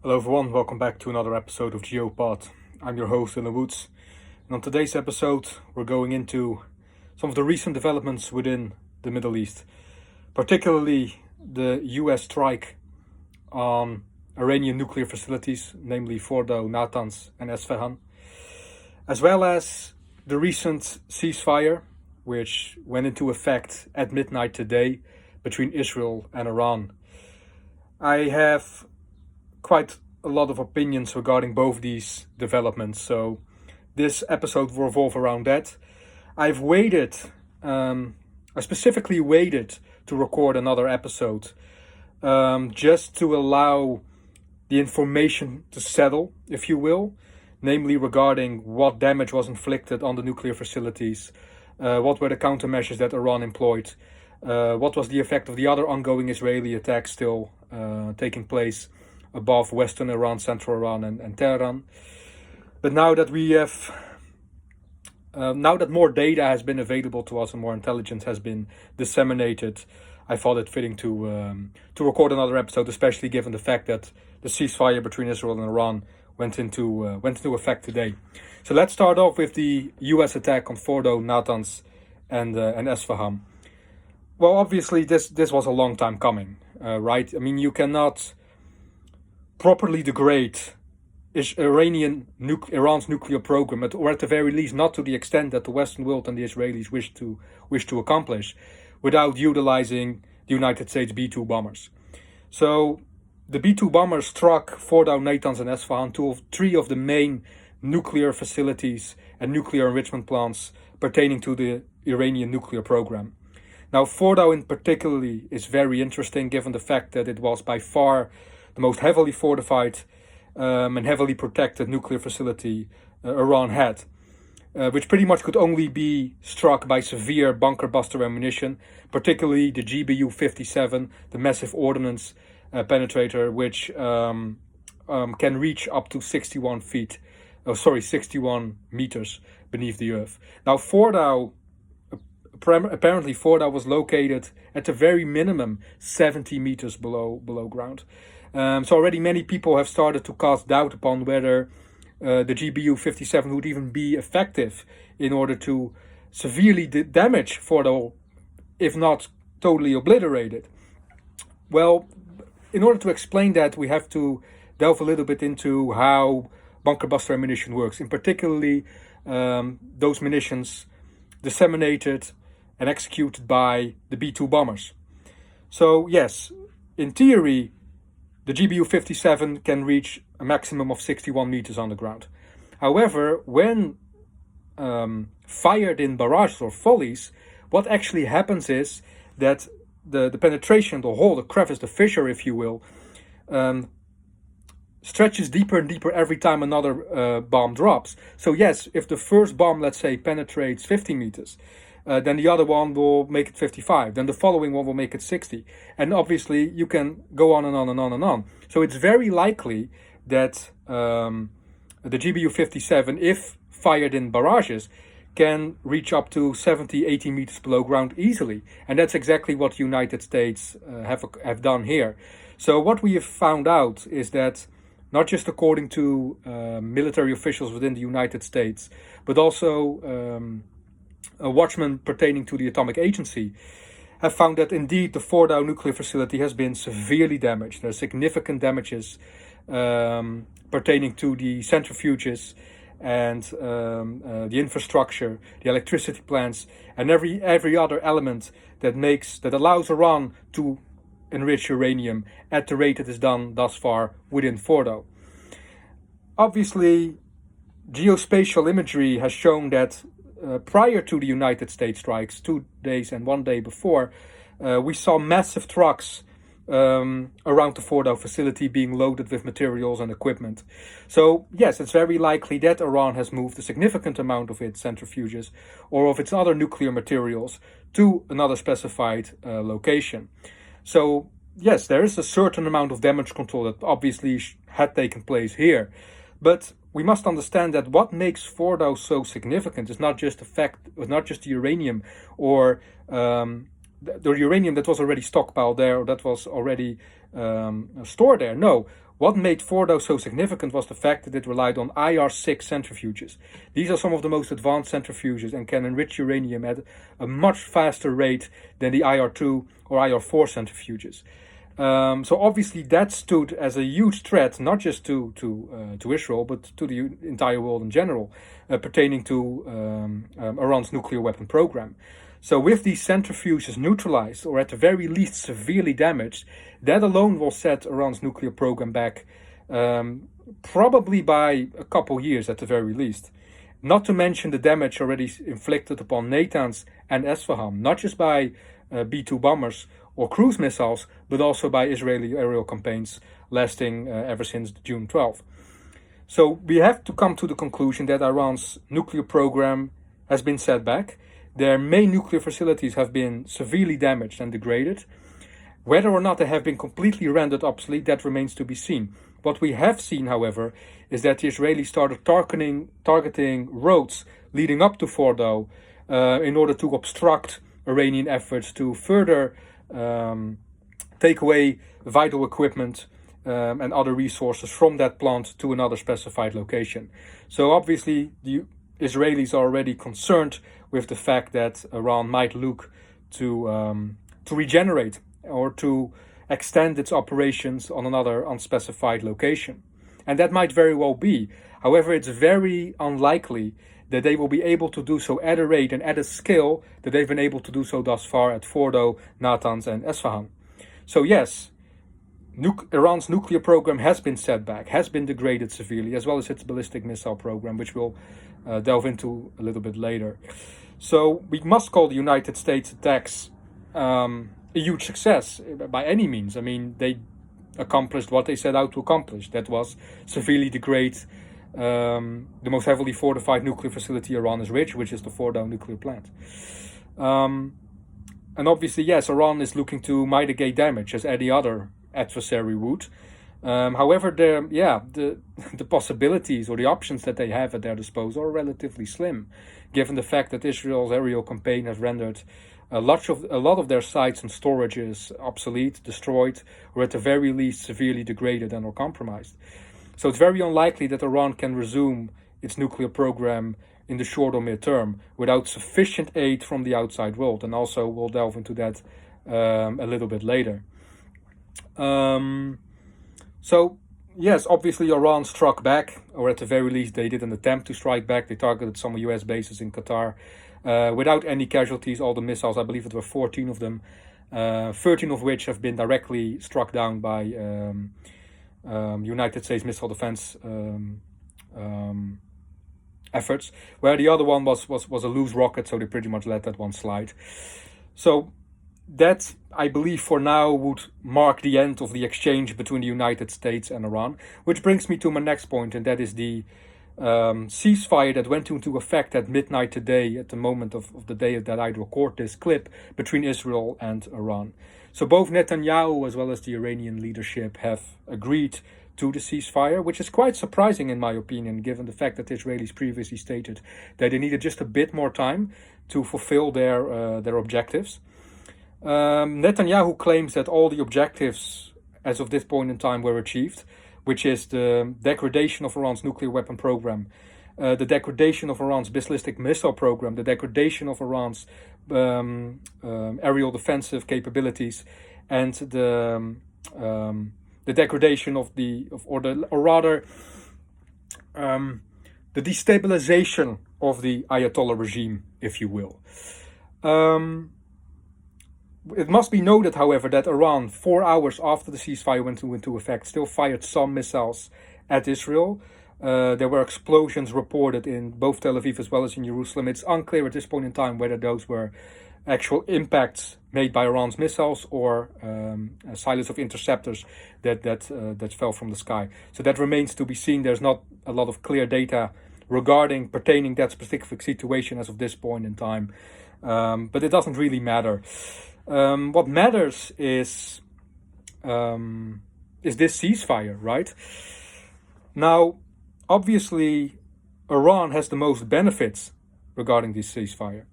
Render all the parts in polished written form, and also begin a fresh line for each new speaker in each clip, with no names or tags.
Hello everyone, welcome back to another episode of GeoPod. I'm your host, Dylan Woods, and on today's episode we're going into some of the recent developments within the Middle East, particularly the US strike on Iranian nuclear facilities, namely Fordo, Natanz and Esfahan, as well as the recent ceasefire, which went into effect at midnight today between Israel and Iran. I have quite a lot of opinions regarding both these developments, so this episode will revolve around that. I specifically waited to record another episode just to allow the information to settle, if you will, namely regarding what damage was inflicted on the nuclear facilities, what were the countermeasures that Iran employed, what was the effect of the other ongoing Israeli attacks still taking place above Western Iran, Central Iran and Tehran. But now that more data has been available to us and more intelligence has been disseminated, I thought it fitting to record another episode, especially given the fact that the ceasefire between Israel and Iran went into effect today. So let's start off with the U.S. attack on Fordo, Natanz, and Esfahan. Well, obviously this was a long time coming, right? I mean, you cannot properly degrade Iran's nuclear program, or at the very least not to the extent that the Western world and the Israelis wish to accomplish, without utilizing the United States B-2 bombers. So the B-2 bombers struck Fordo, Natanz and Esfahan, three of the main nuclear facilities and nuclear enrichment plants pertaining to the Iranian nuclear program. Now, Fordo in particularly is very interesting, given the fact that it was by far the most heavily fortified and heavily protected nuclear facility Iran had, which pretty much could only be struck by severe bunker buster ammunition, particularly the GBU-57, the massive ordnance penetrator, which can reach up to 61 meters beneath the earth. Now, apparently Fordo was located at the very minimum 70 meters below ground. So already many people have started to cast doubt upon whether the GBU-57 would even be effective in order to severely damage Fordo, if not totally obliterate it. Well, in order to explain that, we have to delve a little bit into how bunker buster ammunition works, in particularly those munitions disseminated and executed by the B-2 bombers. So yes, in theory, the GBU-57 can reach a maximum of 61 meters on the ground. However, when fired in barrages or volleys, what actually happens is that the penetration, the hole, the crevice, the fissure, if you will, stretches deeper and deeper every time another bomb drops. So yes, if the first bomb, let's say, penetrates 50 meters, then the other one will make it 55. Then the following one will make it 60. And obviously, you can go on and on and on and on. So it's very likely that the GBU-57, if fired in barrages, can reach up to 70, 80 meters below ground easily. And that's exactly what the United States have done here. So what we have found out is that, not just according to military officials within the United States, but also a watchman pertaining to the Atomic Agency, have found that indeed the Fordo nuclear facility has been severely damaged. There are significant damages pertaining to the centrifuges and the infrastructure, the electricity plants, and every other element that allows Iran to enrich uranium at the rate it is done thus far within Fordo. Obviously, geospatial imagery has shown that prior to the United States strikes, 2 days and 1 day before, we saw massive trucks around the Fordo facility being loaded with materials and equipment. So yes, it's very likely that Iran has moved a significant amount of its centrifuges or of its other nuclear materials to another specified location. So yes, there is a certain amount of damage control that obviously had taken place here. But we must understand that what makes Fordo so significant is not just the uranium or the uranium that was already stockpiled there or that was already stored there. No, What made Fordo so significant was the fact that it relied on IR6 centrifuges. These are some of the most advanced centrifuges and can enrich uranium at a much faster rate than the IR2 or IR4 centrifuges. So obviously that stood as a huge threat, not just to Israel, but to the entire world in general, pertaining to Iran's nuclear weapon program. So with these centrifuges neutralized, or at the very least severely damaged, that alone will set Iran's nuclear program back probably by a couple years at the very least. Not to mention the damage already inflicted upon Natanz and Esfahan, not just by B-2 bombers or cruise missiles, but also by Israeli aerial campaigns lasting ever since June 12th. So we have to come to the conclusion that Iran's nuclear program has been set back. Their main nuclear facilities have been severely damaged and degraded. Whether or not they have been completely rendered obsolete, that remains to be seen. What we have seen, however, is that the Israelis started targeting roads leading up to Fordo in order to obstruct Iranian efforts to further take away vital equipment and other resources from that plant to another specified location. So obviously the Israelis are already concerned with the fact that Iran might look to regenerate or to extend its operations on another unspecified location. And that might very well be. However, it's very unlikely that they will be able to do so at a rate and at a scale that they've been able to do so thus far at Fordo, Natanz and Esfahan. So yes, Iran's nuclear program has been set back, has been degraded severely, as well as its ballistic missile program, which we'll delve into a little bit later. So we must call the United States attacks a huge success by any means. I mean, they accomplished what they set out to accomplish. That was severely degrade the most heavily fortified nuclear facility Iran is rich, which is the Fordo nuclear plant. And obviously, yes, Iran is looking to mitigate damage as any other adversary would. However, the possibilities or the options that they have at their disposal are relatively slim, given the fact that Israel's aerial campaign has rendered a lot of their sites and storages obsolete, destroyed, or at the very least severely degraded and or compromised. So it's very unlikely that Iran can resume its nuclear program in the short or mid-term without sufficient aid from the outside world. And also we'll delve into that a little bit later. So yes, obviously Iran struck back, or at the very least they did an attempt to strike back. They targeted some US bases in Qatar without any casualties. All the missiles, I believe it were 14 of them, 13 of which have been directly struck down by United States missile defense efforts, where the other one was a loose rocket, so they pretty much let that one slide. So that, I believe, for now would mark the end of the exchange between the United States and Iran, which brings me to my next point, and that is the ceasefire that went into effect at midnight today, at the moment of the day that I record this clip, between Israel and Iran. So both Netanyahu as well as the Iranian leadership have agreed to the ceasefire, which is quite surprising in my opinion, given the fact that the Israelis previously stated that they needed just a bit more time to fulfill their objectives. Netanyahu claims that all the objectives as of this point in time were achieved, which is the degradation of Iran's nuclear weapon program, the degradation of Iran's ballistic missile program, the degradation of Iran's aerial defensive capabilities, and the degradation of the destabilization of the Ayatollah regime, if you will. It must be noted, however, that Iran, 4 hours after the ceasefire went into effect, still fired some missiles at Israel. There were explosions reported in both Tel Aviv as well as in Jerusalem. It's unclear at this point in time whether those were actual impacts made by Iran's missiles or silos of interceptors that fell from the sky. So that remains to be seen. There's not a lot of clear data pertaining that specific situation as of this point in time. But it doesn't really matter. What matters is this ceasefire, right? Now, obviously, Iran has the most benefits regarding this ceasefire.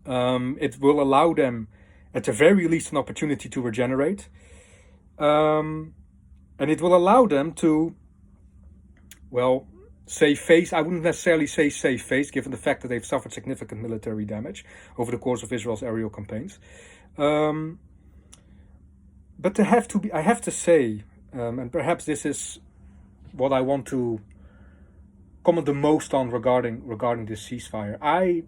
It will allow them, at the very least, an opportunity to regenerate. And And it will allow them to, well, save face. I wouldn't necessarily say save face, given the fact that they've suffered significant military damage over the course of Israel's aerial campaigns. But I have to say, and perhaps this is what I want to comment the most on regarding this ceasefire. I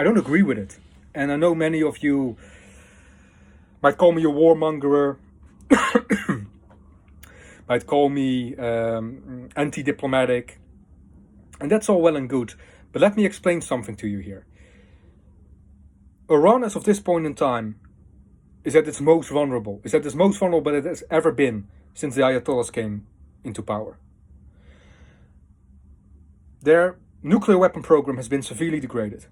don't agree with it, and I know many of you might call me a warmonger, might call me anti-diplomatic, and that's all well and good. But let me explain something to you here. Iran, as of this point in time, is at its most vulnerable. Is at its most vulnerable it has ever been since the Ayatollahs came into power. Their nuclear weapon program has been severely degraded.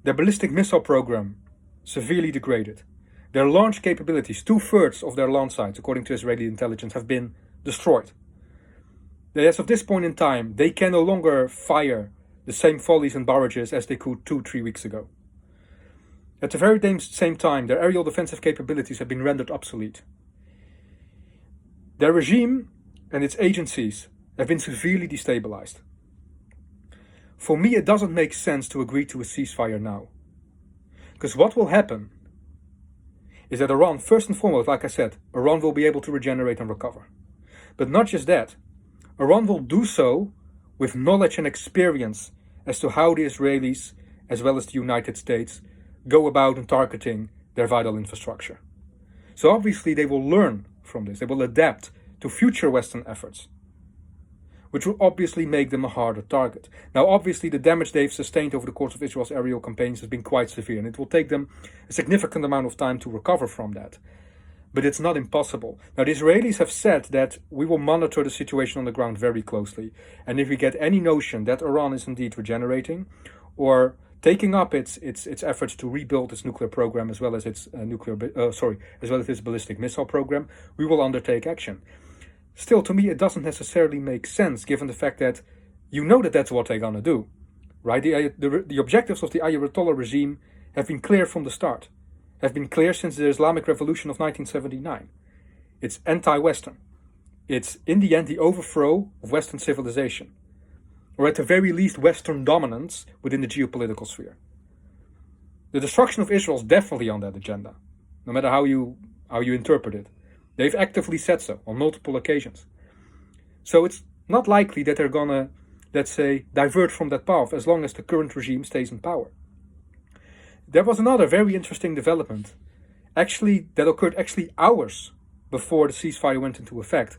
Their ballistic missile program, severely degraded. Their launch capabilities, 2/3 of their launch sites, according to Israeli intelligence, have been destroyed. As of this point in time, they can no longer fire the same volleys and barrages as they could 2-3 weeks ago. At the very same time, their aerial defensive capabilities have been rendered obsolete. Their regime and its agencies have been severely destabilized. For me, it doesn't make sense to agree to a ceasefire now. Because what will happen is that Iran, first and foremost, like I said, Iran will be able to regenerate and recover. But not just that, Iran will do so with knowledge and experience as to how the Israelis, as well as the United States, go about in targeting their vital infrastructure. So obviously they will learn from this. They will adapt to future Western efforts, which will obviously make them a harder target. Now, obviously, the damage they've sustained over the course of Israel's aerial campaigns has been quite severe, and it will take them a significant amount of time to recover from that. But it's not impossible. Now, the Israelis have said that we will monitor the situation on the ground very closely, and if we get any notion that Iran is indeed regenerating or taking up its efforts to rebuild its nuclear program as well as its its ballistic missile program, we will undertake action. Still, to me, it doesn't necessarily make sense, given the fact that you know that that's what they're going to do, right? The objectives of the Ayatollah regime have been clear from the start, have been clear since the Islamic Revolution of 1979. It's anti-Western. It's, in the end, the overthrow of Western civilization, or at the very least, Western dominance within the geopolitical sphere. The destruction of Israel is definitely on that agenda, no matter how you interpret it. They've actively said so on multiple occasions. So it's not likely that they're gonna, let's say, divert from that path as long as the current regime stays in power. There was another very interesting development, that occurred hours before the ceasefire went into effect.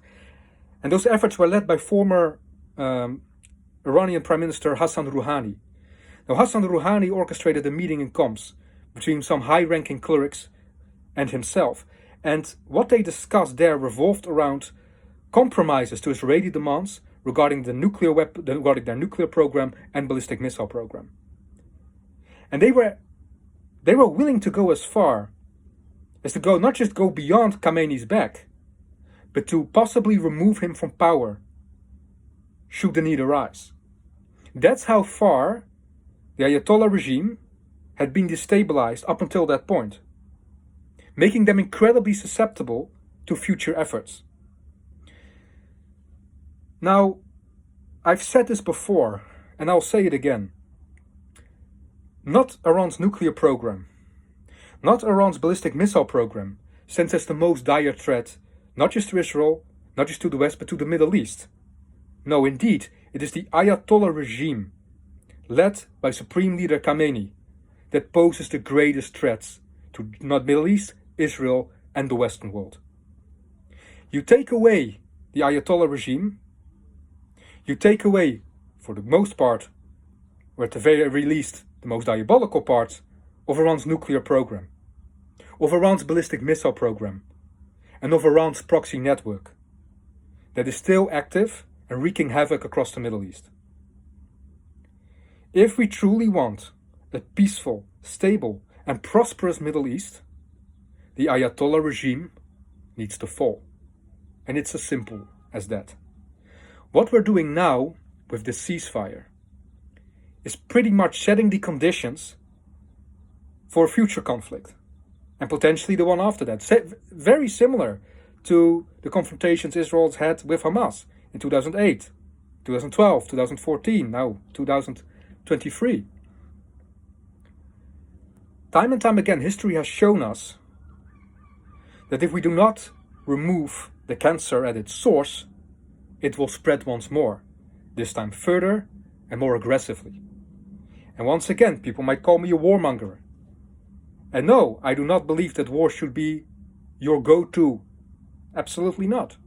And those efforts were led by former Iranian Prime Minister Hassan Rouhani. Now, Hassan Rouhani orchestrated a meeting in Coms between some high-ranking clerics and himself. And what they discussed there revolved around compromises to Israeli demands regarding their nuclear program and ballistic missile program. And they were willing to go as far as to not just go beyond Khamenei's back, but to possibly remove him from power should the need arise. That's how far the Ayatollah regime had been destabilized up until that point, making them incredibly susceptible to future efforts. Now, I've said this before, and I'll say it again. Not Iran's nuclear program, not Iran's ballistic missile program, stands as the most dire threat, not just to Israel, not just to the West, but to the Middle East. No, indeed, it is the Ayatollah regime, led by Supreme Leader Khamenei, that poses the greatest threats to not Middle East, Israel, and the Western world. You take away the Ayatollah regime, you take away, for the most part, or at the very least, the most diabolical part, of Iran's nuclear program, of Iran's ballistic missile program, and of Iran's proxy network that is still active and wreaking havoc across the Middle East. If we truly want a peaceful, stable, and prosperous Middle East, the Ayatollah regime needs to fall. And it's as simple as that. What we're doing now with the ceasefire is pretty much setting the conditions for a future conflict, and potentially the one after that. Very similar to the confrontations Israel's had with Hamas in 2008, 2012, 2014, now 2023. Time and time again, history has shown us that if we do not remove the cancer at its source, it will spread once more, this time further and more aggressively. And once again, people might call me a warmonger. And no, I do not believe that war should be your go-to. Absolutely not.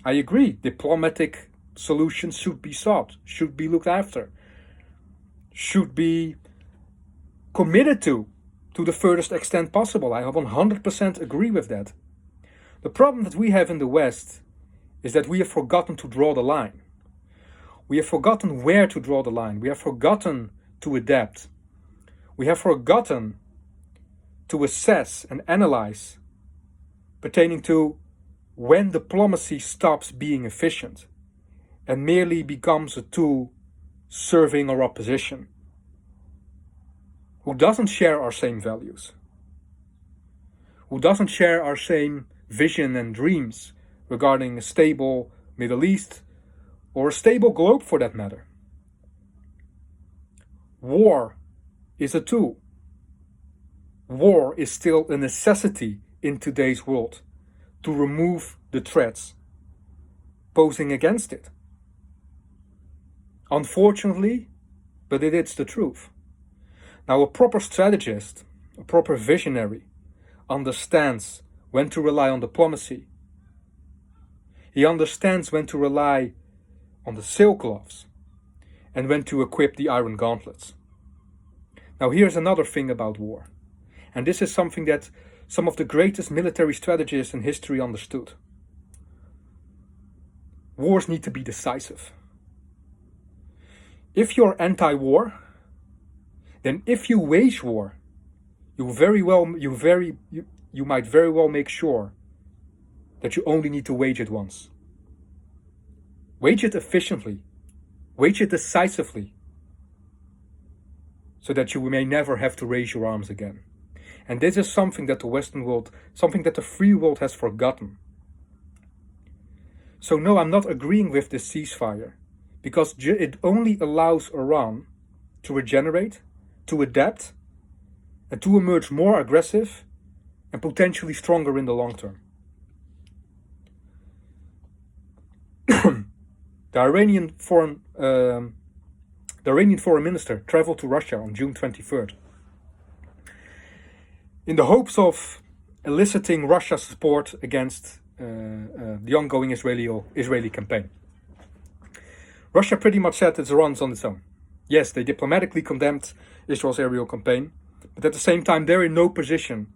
I agree, diplomatic solutions should be sought, should be looked after, should be committed to the furthest extent possible. I 100% agree with that. The problem that we have in the West is that we have forgotten to draw the line. We have forgotten where to draw the line. We have forgotten to adapt. We have forgotten to assess and analyze pertaining to when diplomacy stops being efficient and merely becomes a tool serving our opposition, who doesn't share our same values, who doesn't share our same vision and dreams regarding a stable Middle East or a stable globe for that matter. War is a tool. War is still a necessity in today's world to remove the threats posing against it. Unfortunately, but it is the truth. Now, a proper strategist, a proper visionary, understands when to rely on diplomacy. He understands when to rely on the silk gloves and when to equip the iron gauntlets. Now, here's another thing about war. And this is something that some of the greatest military strategists in history understood. Wars need to be decisive. If you're anti-war, then if you wage war, you might very well make sure that you only need to wage it once. Wage it efficiently, wage it decisively, so that you may never have to raise your arms again. And this is something that the Western world, something that the free world has forgotten. So no, I'm not agreeing with this ceasefire, because it only allows Iran to regenerate, to adapt, and to emerge more aggressive and potentially stronger in the long term. The Iranian foreign minister traveled to Russia on June 23rd in the hopes of eliciting Russia's support against the ongoing Israeli campaign. Russia pretty much said it runs on its own. Yes, they diplomatically condemned Israel's aerial campaign, but at the same time they're in no position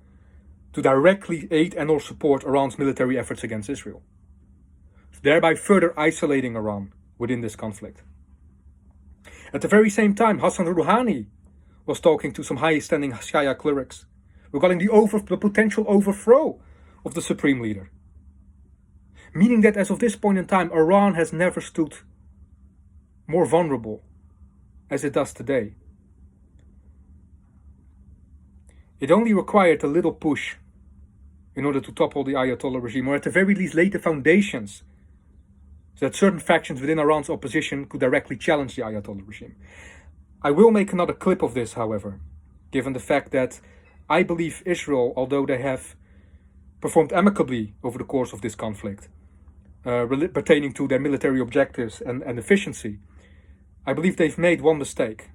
to directly aid and or support Iran's military efforts against Israel, thereby further isolating Iran within this conflict. At the very same time, Hassan Rouhani was talking to some high-standing Shia clerics regarding the potential overthrow of the supreme leader. Meaning that as of this point in time, Iran has never stood more vulnerable as it does today. It only required a little push in order to topple the Ayatollah regime, or at the very least lay the foundations so that certain factions within Iran's opposition could directly challenge the Ayatollah regime. I will make another clip of this, however, given the fact that I believe Israel, although they have performed amicably over the course of this conflict, pertaining to their military objectives and efficiency, I believe they've made one mistake.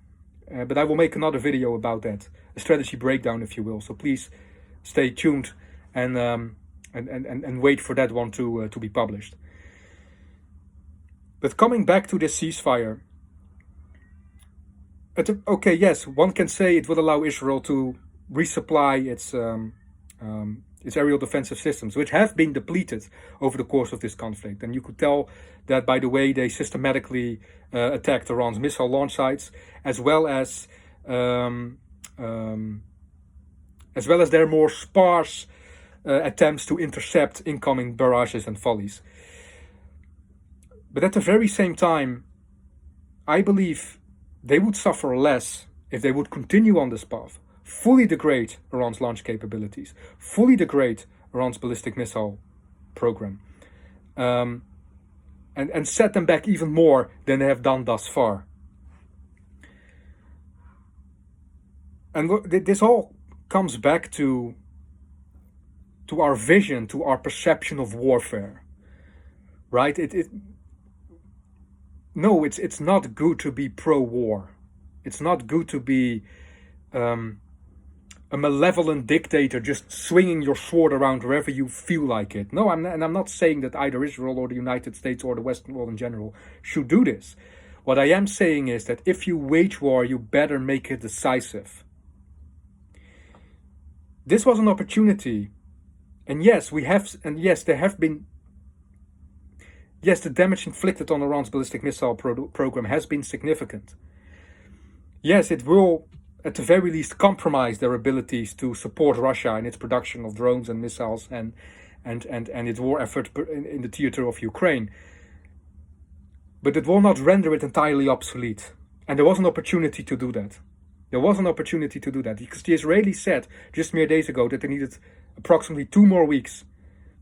But I will make another video about that, a strategy breakdown, if you will. So please stay tuned and wait for that one to be published. But coming back to this ceasefire, okay, yes, one can say it would allow Israel to resupply its aerial defensive systems, which have been depleted over the course of this conflict. And you could tell that by the way they systematically attacked Iran's missile launch sites, as well as their more sparse attempts to intercept incoming barrages and volleys. But at the very same time, I believe they would suffer less if they would continue on this path, fully degrade Iran's launch capabilities, fully degrade Iran's ballistic missile program, and set them back even more than they have done thus far. And this all comes back to our vision, to our perception of warfare, right? No, it's not good to be pro-war. It's not good to be a malevolent dictator just swinging your sword around wherever you feel like it. No, I'm not saying that either Israel or the United States or the Western world in general should do this. What I am saying is that if you wage war, you better make it decisive. This was an opportunity, and yes, there have been. Yes, the damage inflicted on Iran's ballistic missile program has been significant. Yes, it will, at the very least, compromise their abilities to support Russia in its production of drones and missiles and its war effort in the theater of Ukraine. But it will not render it entirely obsolete. And there was an opportunity to do that. Because the Israelis said just mere days ago that they needed approximately 2 more weeks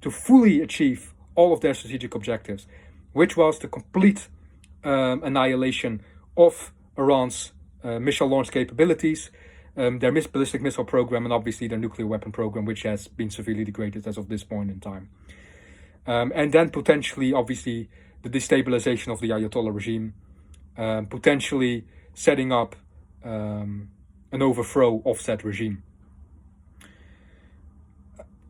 to fully achieve all of their strategic objectives, which was the complete annihilation of Iran's missile launch capabilities, their ballistic missile program, and obviously their nuclear weapon program, which has been severely degraded as of this point in time. And then potentially, obviously, the destabilization of the Ayatollah regime, potentially setting up an overthrow of said regime.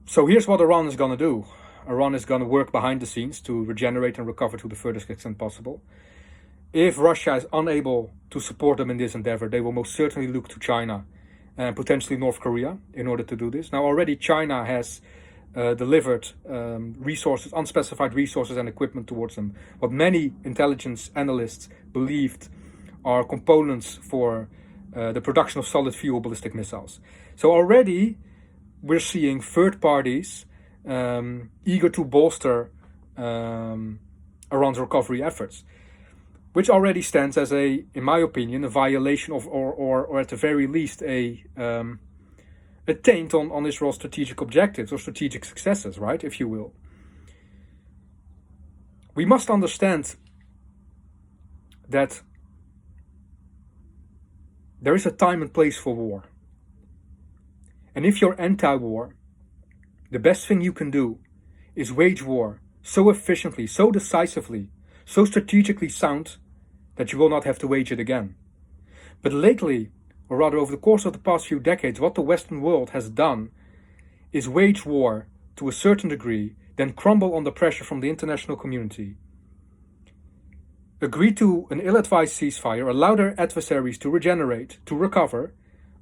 So here's what Iran is going to do. Iran is going to work behind the scenes to regenerate and recover to the furthest extent possible. If Russia is unable to support them in this endeavor, they will most certainly look to China and potentially North Korea in order to do this. Now, already China has delivered resources, unspecified resources and equipment towards them. What many intelligence analysts believed are components for the production of solid fuel ballistic missiles. So already we're seeing third parties eager to bolster Iran's recovery efforts, which already stands as in my opinion, a violation of, or at the very least, a taint on Israel's strategic objectives or strategic successes, right, if you will. We must understand that there is a time and place for war. And if you're anti-war, the best thing you can do is wage war so efficiently, so decisively, so strategically sound that you will not have to wage it again. But lately, or rather over the course of the past few decades, what the Western world has done is wage war to a certain degree, then crumble under pressure from the international community, agree to an ill-advised ceasefire, allow their adversaries to regenerate, to recover,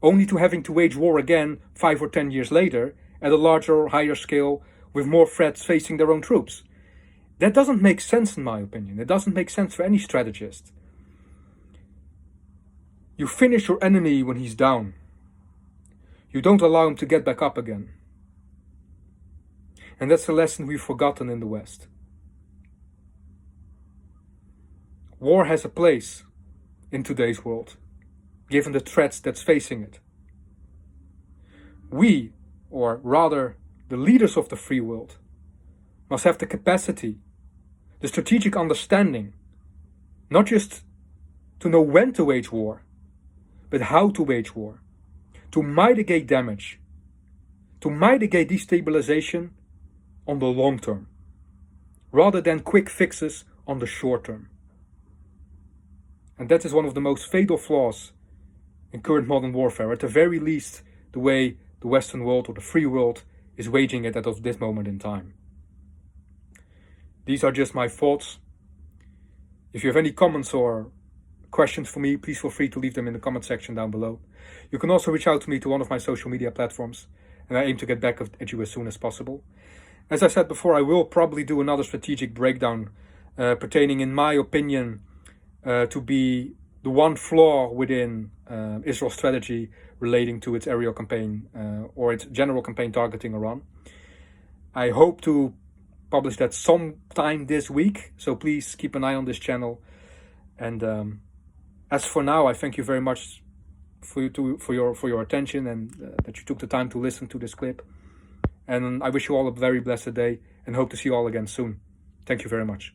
only to having to wage war again 5 or 10 years later at a larger or higher scale with more threats facing their own troops. That doesn't make sense in my opinion. It doesn't make sense for any strategist. You finish your enemy when he's down. You don't allow him to get back up again. And that's a lesson we've forgotten in the West. War has a place in today's world, given the threats that's facing it. We, or rather the leaders of the free world, must have the capacity, the strategic understanding, not just to know when to wage war, but how to wage war, to mitigate damage, to mitigate destabilization on the long term, rather than quick fixes on the short term. And that is one of the most fatal flaws in current modern warfare, at the very least the way the Western world or the free world is waging it at this moment in time. These are just my thoughts. If you have any comments or questions for me, please feel free to leave them in the comment section down below. You can also reach out to me to one of my social media platforms, and I aim to get back at you as soon as possible. As I said before, I will probably do another strategic breakdown pertaining, in my opinion, to be the one flaw within Israel's strategy relating to its aerial campaign or its general campaign targeting Iran. I hope to publish that sometime this week, so please keep an eye on this channel. And as for now, I thank you very much for your attention and that you took the time to listen to this clip. And I wish you all a very blessed day and hope to see you all again soon. Thank you very much.